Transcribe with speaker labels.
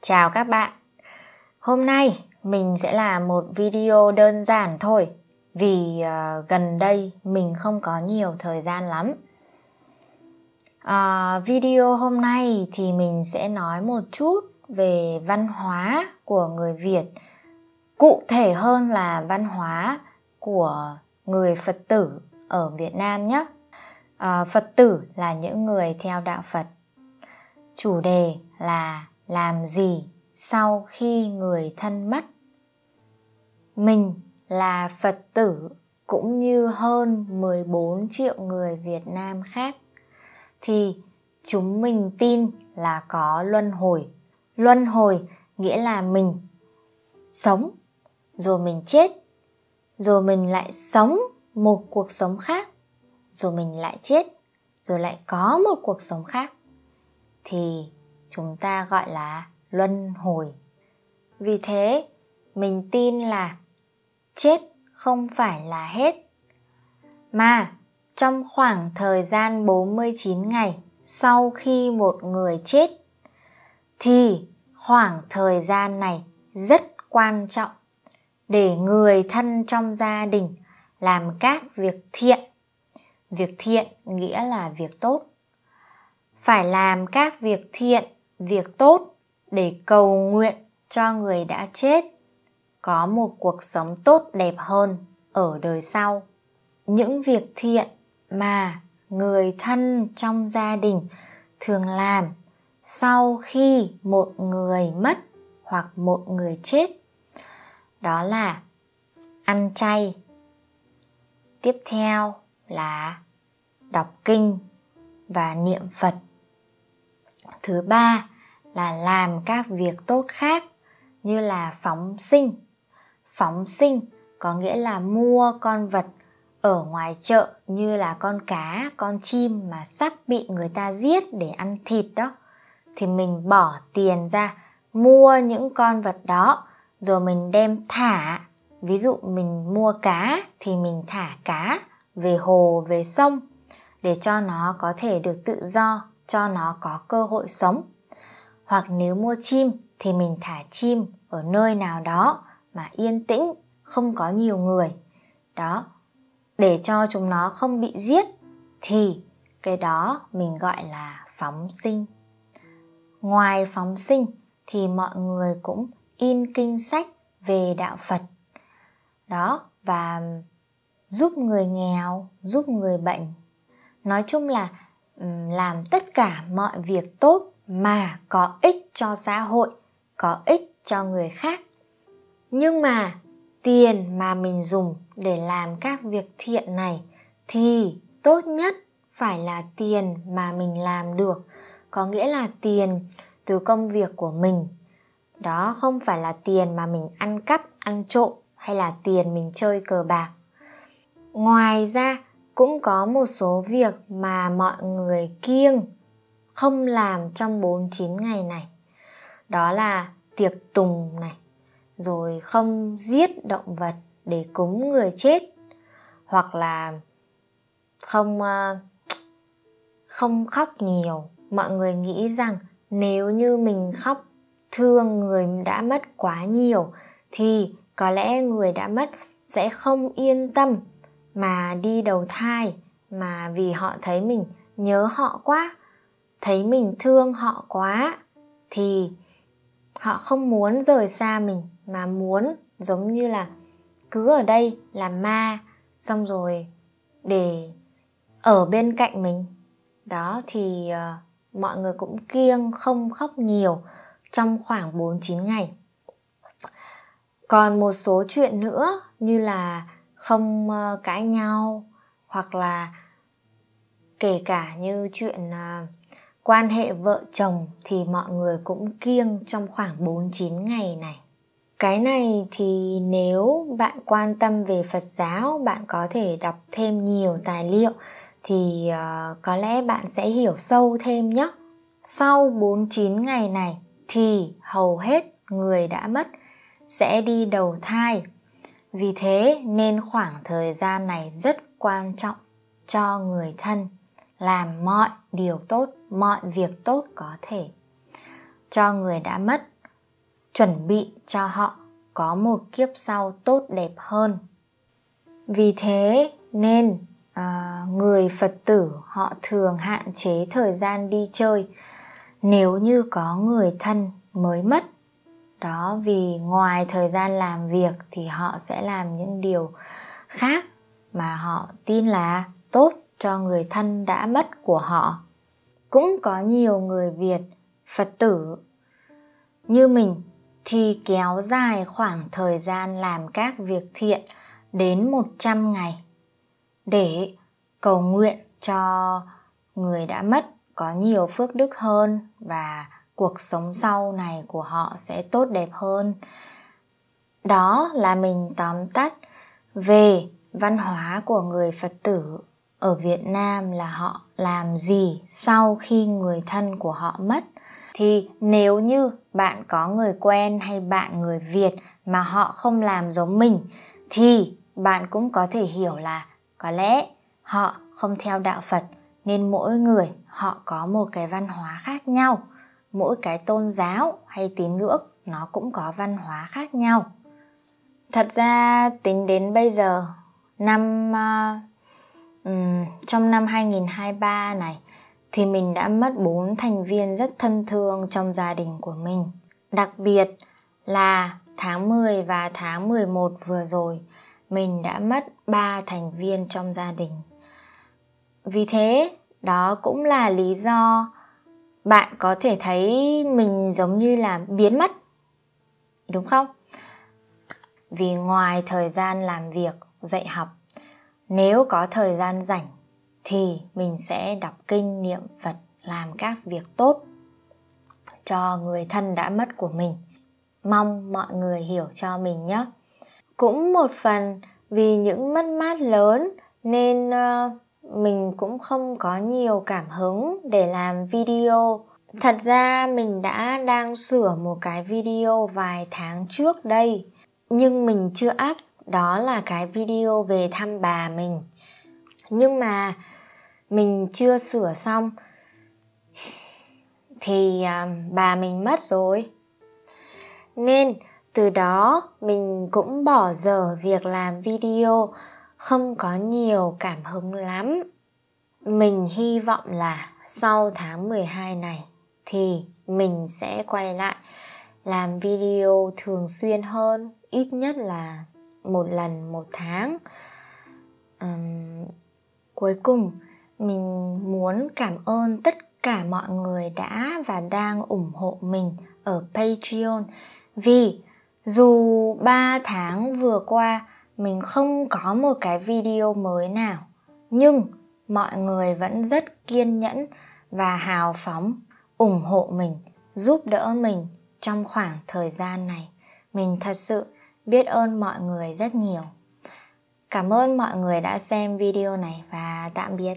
Speaker 1: Chào các bạn. Hôm nay mình sẽ làm một video đơn giản thôi, vì gần đây mình không có nhiều thời gian lắm. Video hôm nay thì mình sẽ nói một chút về văn hóa của người Việt, cụ thể hơn là văn hóa của người Phật tử ở Việt Nam nhé. Phật tử là những người theo đạo Phật. Chủ đề là làm gì sau khi người thân mất. Mình là Phật tử cũng như hơn 14 triệu người Việt Nam khác, thì chúng mình tin là có luân hồi. Luân hồi nghĩa là mình sống, rồi mình chết, rồi mình lại sống một cuộc sống khác, rồi mình lại chết, rồi lại có một cuộc sống khác. Thì chúng ta gọi là luân hồi. Vì thế, mình tin là chết không phải là hết, mà trong khoảng thời gian 49 ngày sau khi một người chết, thì khoảng thời gian này rất quan trọng để người thân trong gia đình làm các việc thiện. Việc thiện nghĩa là việc tốt. Phải làm các việc thiện, việc tốt để cầu nguyện cho người đã chết có một cuộc sống tốt đẹp hơn ở đời sau. Những việc thiện mà người thân trong gia đình thường làm sau khi một người mất hoặc một người chết, đó là ăn chay. Tiếp theo là đọc kinh và niệm Phật. Thứ ba là làm các việc tốt khác như là phóng sinh. Phóng sinh có nghĩa là mua con vật ở ngoài chợ như là con cá, con chim mà sắp bị người ta giết để ăn thịt đó. Thì mình bỏ tiền ra mua những con vật đó, rồi mình đem thả. Ví dụ mình mua cá thì mình thả cá về hồ, về sông để cho nó có thể được tự do, cho nó có cơ hội sống. Hoặc nếu mua chim thì mình thả chim ở nơi nào đó mà yên tĩnh, không có nhiều người. Đó, để cho chúng nó không bị giết, thì cái đó mình gọi là phóng sinh. Ngoài phóng sinh thì mọi người cũng in kinh sách về đạo Phật. Đó, và giúp người nghèo, giúp người bệnh. Nói chung là làm tất cả mọi việc tốt mà có ích cho xã hội, có ích cho người khác. Nhưng mà tiền mà mình dùng để làm các việc thiện này thì tốt nhất phải là tiền mà mình làm được. Có nghĩa là tiền từ công việc của mình. Đó, không phải là tiền mà mình ăn cắp, ăn trộm, hay là tiền mình chơi cờ bạc. Ngoài ra cũng có một số việc mà mọi người kiêng không làm trong 49 ngày này. Đó là tiệc tùng này, rồi không giết động vật để cúng người chết, hoặc là không khóc nhiều. Mọi người nghĩ rằng nếu như mình khóc thương người đã mất quá nhiều thì có lẽ người đã mất sẽ không yên tâm mà đi đầu thai, mà vì họ thấy mình nhớ họ quá, thấy mình thương họ quá, thì họ không muốn rời xa mình, mà muốn giống như là cứ ở đây làm ma, xong rồi để ở bên cạnh mình. Đó, thì mọi người cũng kiêng không khóc nhiều trong khoảng 49 ngày. Còn một số chuyện nữa như là không cãi nhau, hoặc là kể cả như chuyện quan hệ vợ chồng thì mọi người cũng kiêng trong khoảng 49 ngày này. Cái này thì nếu bạn quan tâm về Phật giáo, bạn có thể đọc thêm nhiều tài liệu thì có lẽ bạn sẽ hiểu sâu thêm nhé. Sau 49 ngày này thì hầu hết người đã mất sẽ đi đầu thai. Vì thế nên khoảng thời gian này rất quan trọng cho người thân làm mọi điều tốt, mọi việc tốt có thể cho người đã mất, chuẩn bị cho họ có một kiếp sau tốt đẹp hơn. Vì thế nên người Phật tử họ thường hạn chế thời gian đi chơi nếu như có người thân mới mất. Đó, vì ngoài thời gian làm việc thì họ sẽ làm những điều khác mà họ tin là tốt cho người thân đã mất của họ. Cũng có nhiều người Việt Phật tử như mình thì kéo dài khoảng thời gian làm các việc thiện đến 100 ngày để cầu nguyện cho người đã mất có nhiều phước đức hơn và cuộc sống sau này của họ sẽ tốt đẹp hơn. Đó là mình tóm tắt về văn hóa của người Phật tử ở Việt Nam là họ làm gì sau khi người thân của họ mất. Thì nếu như bạn có người quen hay bạn người Việt mà họ không làm giống mình thì bạn cũng có thể hiểu là có lẽ họ không theo đạo Phật, nên mỗi người họ có một cái văn hóa khác nhau. Mỗi cái tôn giáo hay tín ngưỡng nó cũng có văn hóa khác nhau. Thật ra tính đến bây giờ, trong năm 2023 này thì mình đã mất 4 thành viên rất thân thương trong gia đình của mình. Đặc biệt là tháng 10 và tháng 11 vừa rồi, mình đã mất 3 thành viên trong gia đình. Vì thế, đó cũng là lý do bạn có thể thấy mình giống như là biến mất, đúng không? Vì ngoài thời gian làm việc, dạy học, nếu có thời gian rảnh thì mình sẽ đọc kinh niệm Phật, làm các việc tốt cho người thân đã mất của mình. Mong mọi người hiểu cho mình nhé. Cũng một phần vì những mất mát lớn nên mình cũng không có nhiều cảm hứng để làm video. Thật ra mình đang sửa một cái video vài tháng trước đây, nhưng mình chưa up. Đó là cái video về thăm bà mình. Nhưng mà mình chưa sửa xong thì bà mình mất rồi. Nên từ đó mình cũng bỏ dở việc làm video, không có nhiều cảm hứng lắm. Mình hy vọng là sau tháng 12 này thì mình sẽ quay lại làm video thường xuyên hơn, ít nhất là 1 lần 1 tháng. Cuối cùng, mình muốn cảm ơn tất cả mọi người đã và đang ủng hộ mình ở Patreon. Vì dù 3 tháng vừa qua mình không có một cái video mới nào, nhưng mọi người vẫn rất kiên nhẫn và hào phóng ủng hộ mình, giúp đỡ mình trong khoảng thời gian này. Mình thật sự biết ơn mọi người rất nhiều. Cảm ơn mọi người đã xem video này và tạm biệt.